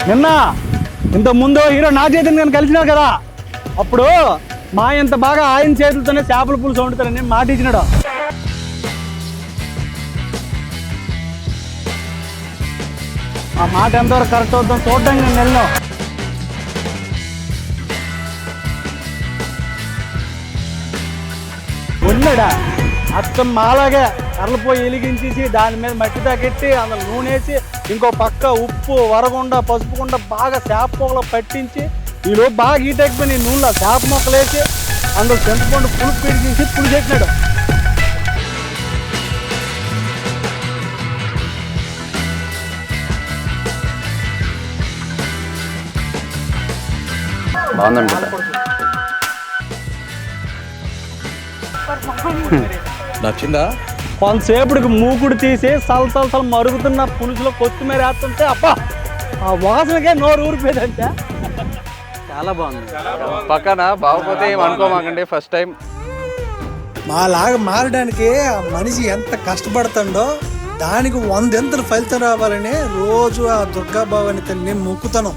నిన్న ఇంత ముందు హీరో నాగ చైతన్య గారిని కలిసినారు కదా, అప్పుడు మా ఇంత బాగా ఆయన చేతులతోనే చేపల పులుసు వండుతారని మాట ఇచ్చినాడు. ఆ మాట ఎంతవరకు కరెక్ట్ అవుతాం చూడడానికి నేను వెళ్ళినాం. ఉన్నాడా అచ్చం మాలాగే కర్రలపోయి వెలిగించేసి దాని మీద మట్టి తగ్గెట్టి అందులో నూనె వేసి ఇంకో పక్క ఉప్పు వరగుండ పసుపు గుండ బాగా చేప పొగలు పట్టించి ఈలోపు బాగా హీట్ అయిపోయి నూనెలో చేప మొక్కలు వేసి అందులో చింతపండు పులుపు పిడిచేసి పులుసు పెట్టినాడు. బాగుందండి. నచ్చిందా? కొంతసేపటికి మూకుడు తీసి సలసలసలు మరుగుతున్న పులుసులో కొత్తిమీర వేస్తుంటే అబ్బా ఆ వాసనకే నోరు ఊరిపోయిందంటే చాలా బాగుంది. పక్కన బాగోపోతే ఏం అనుకోమాకండి, ఫస్ట్ టైం. మాలాగా మారడానికి ఆ మనిషి ఎంత కష్టపడుతుండో దానికి 100 ఫలితం రావాలని రోజు ఆ దుర్గా భవాని తల్లిని మొక్కుతాను.